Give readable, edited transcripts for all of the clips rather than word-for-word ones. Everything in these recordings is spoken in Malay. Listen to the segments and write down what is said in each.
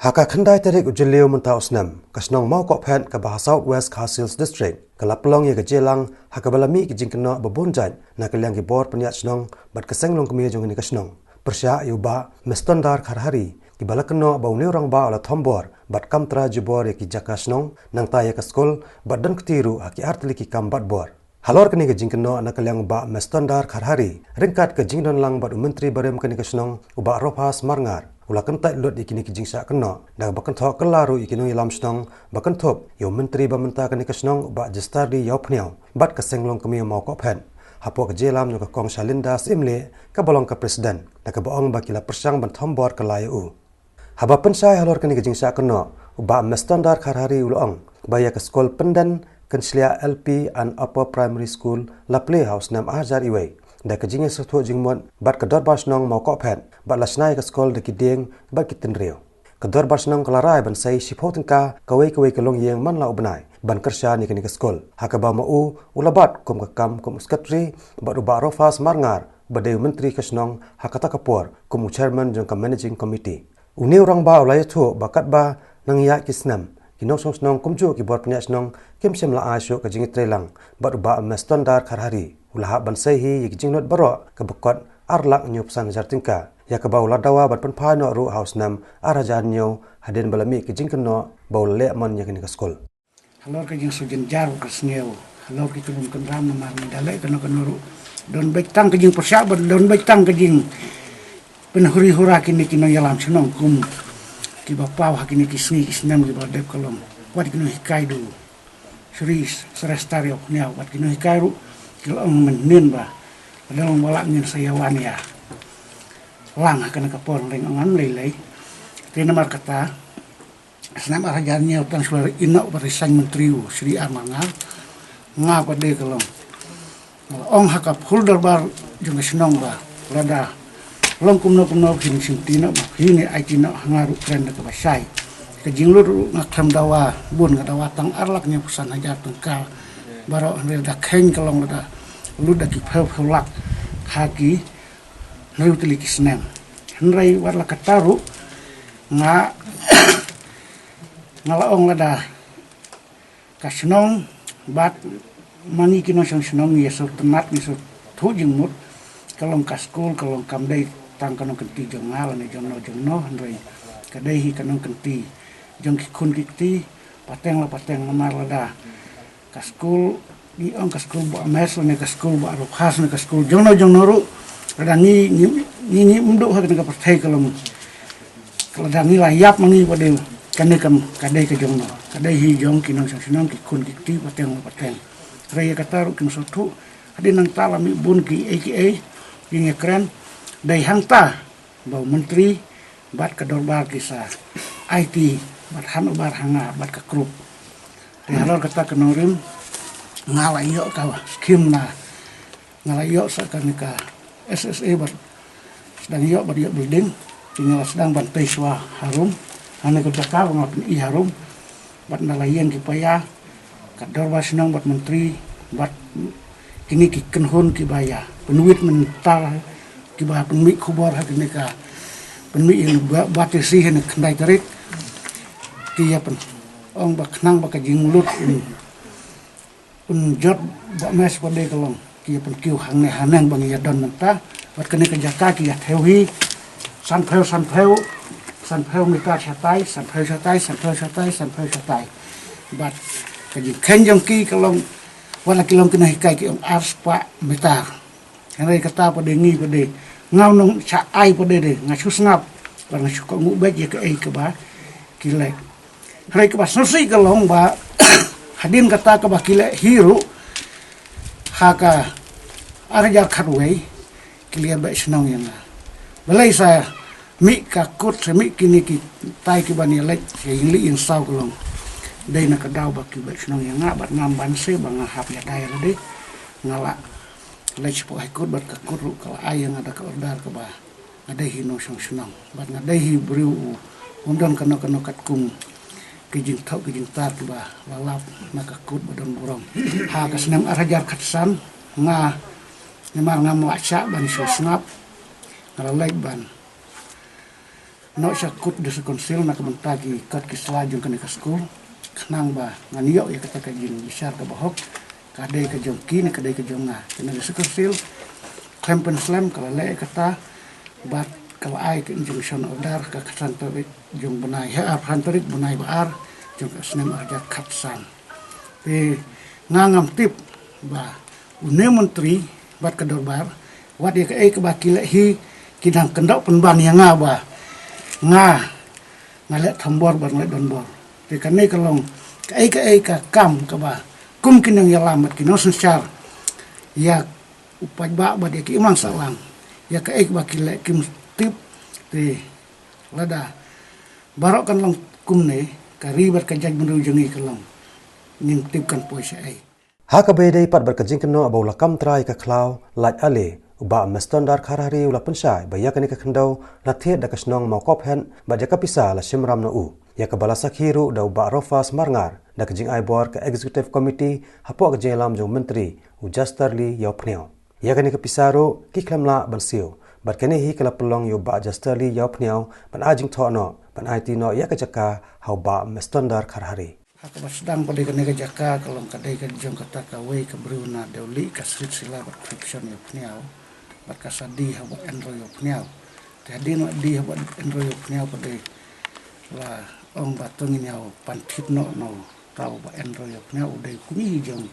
Haka khandai tarik ujilio mentau snam kasnong mau kok phen ka bah South West Castles District kala pelong ye ka jelang haka balami ki jingkno babunjan na kalyang ki bor panyat snong bat kaseng long kemi jong ni kasnong persya yuba mestondar kharhari ki balakno bauni rang ba ala thombor bat kamtra jubor ye ki jakasnong nang ta ye ka skol bat dan ktiru haki artli ki kambat bor halor kini ke jingkno na kalyang ba mestondar kharhari ringkat ke jingdon lang bat menteri barem kini kasnong uba ropas marngar ula kentai lut ikini ki jingsa keno da bakan thok kelaru ikinu ilam snong bakan thop yo menteri ba menta kini kasnong ba gestardi yo pniao bat ka senglong kemi mau ko phen hapo ke jelam no ka kong shalinda simle ka bolong ka presiden da ka baong ba kila persang ban thombor ka layu haba pensai halor kini ki jingsa keno ba mestandar kharhari ulong ba ya ka skol pendan Kenslia LP and Upper Primary School La Playhouse nam Azar Iway da ka jinge sa thu jingmon bat ka dor bas nong mau ko phen bat la snai ka skol de ki deng bat ki tin rio ka dor bas nong kala rai ban sai sipotin ka kawai ka long yeng man la ubnai ban kersha ni ka skol haka ba ma u ulabat kum ka kam kum skatri bat u ba rofas marngar badai menteri kasnong haka ta kapor kum chairman jong ka managing committee uni orang ba ulai thu bakat ba nang ya kisnam kinong song snong kumju ki bor pnya snong kim sem la asho ka jingi trelang bat u ba mestandar kharhari ulaha bansai hi yik jingnot baro ka bakot arlak nyup san jartingka ya ka baula dawa bat pan phano ru house nam arajan nyo haden balami ki jingkno baul le man yakini ka skol halor ka jing sujin jaru ka sneu halor ki tulum kan ram na mar dale kana kanuru don baik tang ka jing persyabat don baik tang ka jing penhuri hura kini kino yalam senong kum ki bapau hakini ki sni isnam ki badep kolom wat kino hikai du seris serestario nya wat kino hikai ru kalau menin ba dalam balak ngin sayawan ya lang akan kapor ring angan lelai kena mar kata senam arajannya utan suara ina barisan menteri Sri Amangal nga pada kalau ong hakap hulder bar jeung senong ba lada long kumno kin sintina ba hini aitina ngaru kren ka basai ke jinglur ngakram dawa bun ka dawa tang arlaknya pesan aja tengkal baro da keng kalong da lu da ki pheu lak haki riu tili kisnem henrai warla kataru nga ngalaong lada kasnong bat mangi kino senong yeso temat yeso thu jingmut kalong kaskul kalong kamdai tang kanong kenti jongal ne jono henrai kadai hi kanong kenti jong kun kiti pateng namar lada kaskul di ong kaskul ba mes ne kaskul ba ro khas ne kaskul jono ru kada ni mdu ha ka perthai kalong kada ni layap mangi pade kane kam kadai ka jono kadai hi jong kinong senong ki kun kiti pateng raya kata ru kin sotu ade nang talami bun ki aka yang keren dai hangta bau menteri bat ka dorbar kisah IT bat han bar hanga bat ka grup halor kata kenorim ngalayo ka skimna ngalayo sakanika SSA bat sedang yo bat yo building tinggal sedang bantai swa harum ane ko takal ngapin I harum bat nalayan ki paya kador basnang bat menteri bat kini ki kenhun ki baya penuit mental ki ba penmi kubor hakini ka penmi in batisi hen kandai tarik ki ya pen ong ba knang ba ka jinglut jot ba mes pade kalong ki pen kiu hangne hanen bang ya don menta bat kene ka jaka ki ya theuhi san pheu mita satai bat ka ji khenjong ki kalong wala kilong kena hikai ki ong ars pa metar henai kata pade ngi pade ngau nong cha ai pade de ngasu snap bang ngasu ko ngu bek ye ka ai ka ba kilek henai ka ba susi kalong ba hadin kata ka ba kilek hiru haka arajar khatwei kilia ba snong yang balai saya mi ka kut semi kini ki tai ki bani lek li insau kalong dai na kadau ba ki ba snong yang bat ngam ban se bang hap ya dai de ngala lek po ai kut bat ka kut kala ai yang ada ka ordar ka ba ada hino snong bat ngadai hi briu undon kana kat kum kijing thau kijing tar ba lalap na ka kut badon burong ha ka senam arajar khatsan nga nyamar ngam wacha ban so snap ngala lek ban no sakut de sekonsil na kementagi kat kislajung kene ke school kenang ba nganiyo ya kata kajin besar ke bahok kadai ke jongki ne kadai ke jonga kena de sekonsil kempen slam kalau le kata bat kalau ai ke injunction order ke kantorik jong benai ha kantorik benai baar jong snem arja katsan pe ngangam tip ba une menteri bat ke dorbar wat ya ke bakile hi kidang kendok penban yang ngaba ngalet thambor bar ngai donbor te kanai kalong kai ka kam ka ba kum kinang yalamat kino sensar ya upaj ba ba de ki imang sawang ya kai ba kile kim tip te lada barok kan long kum ne ka ribat ka jag mendu jengi kalong ning tip kan poise ai Haka bedai pat berkajing keno abau lakam trai ka klau laj ale uba mestondar kharari ula pensai baya kani ka khendau na the da kasnong mau kop hen ba jaka pisa la shimram no u ya ka bala sakhiru da uba rofas marngar da kajing ai bor ka executive committee hapo ka jelam jong menteri ujasterli yopneo ya kani ka pisaro ki klamla bansiu bat kani hi kala pelong yu ba jasterli yopneo ban ajing thono ban IT no ya ka jaka hau ba mestondar kharari Haka sedang pada kena ke jaka kalau kadai ke jong kata kawai ke beruna deuli ke street sila bat friction yo pniau bat kasadi ha bat enro yo pniau jadi no di ha bat enro yo pniau pada la ong batong nyau pantit no tau bat enro yo pniau dei kuni jong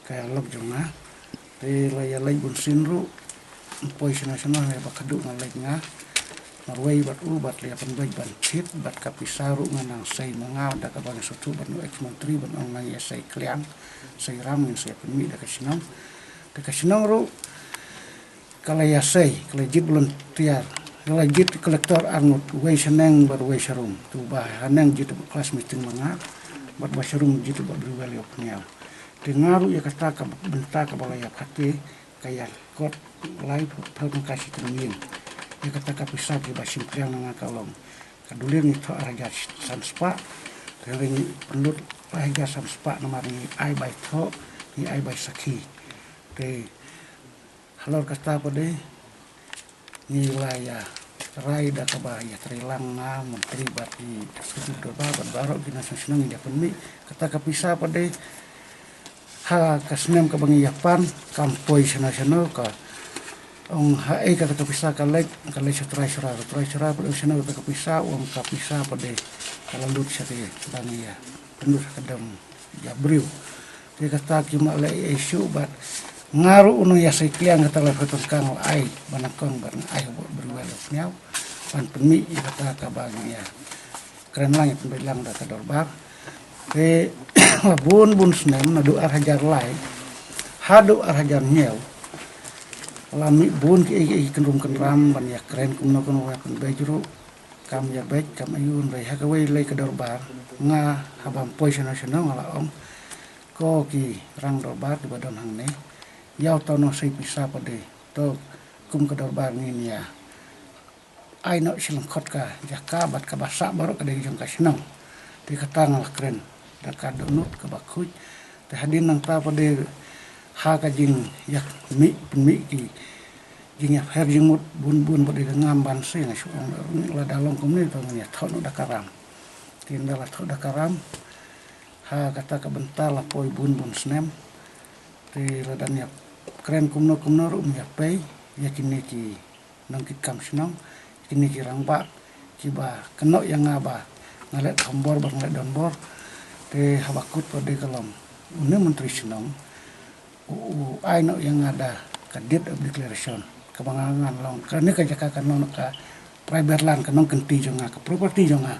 kaya lok jong na te la ya lai bun sinru poi nasional ya bakadu ngalai nga marwai bat bat lia penbaj ban chit bat kapisaru nganang sei mangau da ka bang sutu ban ex menteri ban ong nang ya sei kliang sei ram ngin sei penmi da ka sinong ru kala ya sei kala jit belum tiar kala jit kolektor angut wei seneng bar wei sarum tu ba hanang jit kelas meeting manga bat basarum jit bat berwel yok niau dengaru ya kata ka benta ka bala ya khati kaya kot live kasih termin ya kata kapisah di basim kriang nanga kalong kadulir ni to araga sanspa kering pendut araga sanspa nomor ni ai bai to ni ai bai sakhi te halor kata pade ni laya rai da kabaya trilang na menteri bati sudu ba barok gina senang dia penmi kata kapisah pade ha kasnem ka bangi yapan kampoi nasional ka ong hae ka kapisa kalek trai sura pada sana ka kapisa ong kapisa pada kalandut sate bani ya pendus kadam ya briu dia kata ki ma le isu bat ngaru unu ya sekliang kata le foto kang ai banakong ban ai berwel nyau pan pemi kata ka bagi ya keren lang pembelang da kadorbar te bun snem na do hajar lai hadu hajar nyau lami bun ki kendrum kendram ban ya keren kumno kono wa kan bejru kam ya bej kam ayun bai ha kawai lai ke dorbar nga habam poison nasional ngala om ko ki rang dorbar di badon hang ne yau tono sei pisa pade to kum ke dorbar ni ya ai no silang khot ka jaka bat ka basa baru ka dei jong ka senang ti kata ngala keren da ka donut ka bakuj te hadin nang ta pade ha ka jing yak mi ki jing ya her jing mut bun pada ngam ban se na su la dalong komni to nya thon da karam tin da la thon da karam ha kata ka bentar la poi bun snem te la dan ya keren kumno rum ya pei ya kini ki nang ki kam snong kini ki rang ba ki ba keno yang ngaba ngalet hambor bar ngalet donbor te habakut pada kalom une menteri snong ai no yang ada ka date of declaration kebangangan long karena ka jaka kan non ka private land kan non kenti jonga ka property jonga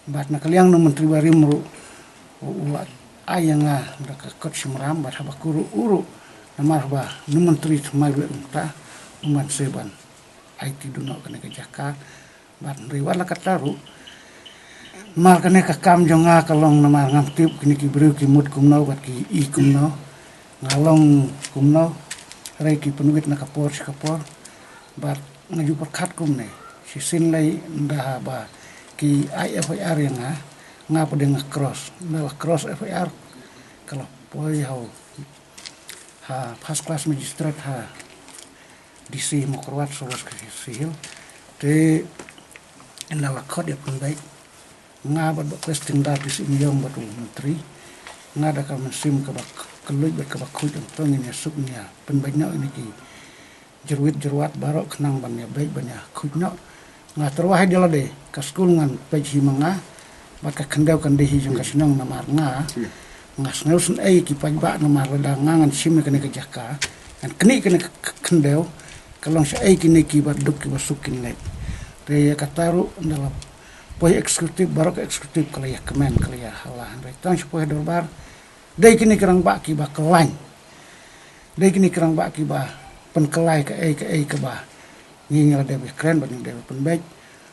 bat na kaliang no menteri bari mru ai yang da ka kot simram bat haba kuru uru namar ba no menteri mai be unta umat seban ai ti duno kan ka jaka bat riwala kataru mar kan ka kam jonga kalong namar ngaptip kini ki bru ki mut kumno bat ki I kumno ngalong kumno reki penuit na kapor bat ngaju perkat kumne si sin lai ndah ba ki IFIR yang nga pada cross FIR kalau poi hau ha first class magistrate ha DC mokrwat soros ke sihil te Indala khot ya pun baik nga bat question datis inyong batu menteri nga da ka mensim ka bak keluj bat ka bak kuj tong ini subnya pen baik na ini ki jeruat barok kenang ban ya baik ban ya kuj na nga terwah dia de ka skul ngan pej himanga bat ka kendau kan dehi jong ka sinong namar nga snel sun ai ki paj ba namar da ngangan sim ka ne ka jaka kan keni ka kendau kalong sa ai ki ne ki bat duk ki basukin le re kataru dalam poin eksekutif barok eksekutif kalau ya kemen kalau ya halah tang poin dorbar dai kini kerang bak ki ba kelain dai kini kerang bak ki ba penkelai ke ai ke ba ngingel de keren ba de penbaik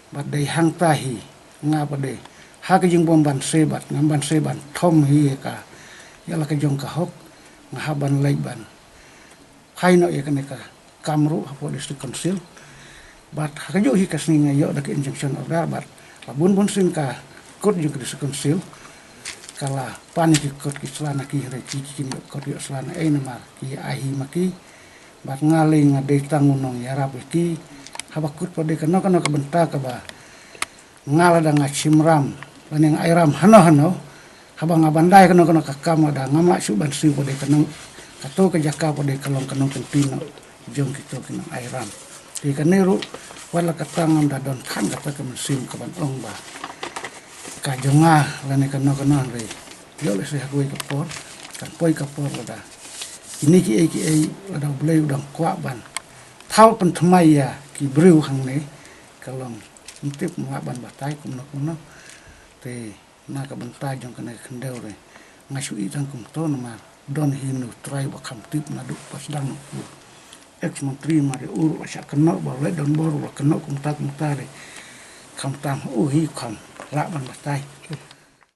ba dai hang tahi nga ba de ha ke jing bomban sebat ngamban seban thom hi ka yala ke jong ka hok nga haban laiban haino ya kene ka kamru hapo district council bat hakajo hi kasni ngayo da ke injunction order bat bun sin ka kot juga disekonsil kala panik kot ki selana ki re ki kot yo selana ai namar ki ahi maki bat ngaling ngade tangunong ya rap ki habakut pode kana ka benta ka ba ngala da ngachimram laning airam hano habang ngabandai kana ka kam da ngama suban si pode kana kato ka jaka pode kalong kanong kentino jong kito kina airam di kaneru wala katangan da don kan kata ka mesin ka ban ong ba ka jonga lane kana re yo le se hakui ka por kan poi ka por da ini ki ai da blai udang kwa ban thau pen thmai ya ki breu hang ne kalong intip ma ban batai kuno te na ka ban ta jong kana khendeu re ngasu i tang kum to na don hinu trai ba kham tip na du pas dang ex menteri mari uru asya kena boleh dan baru kena kumta re kam tam hi kam la ban batai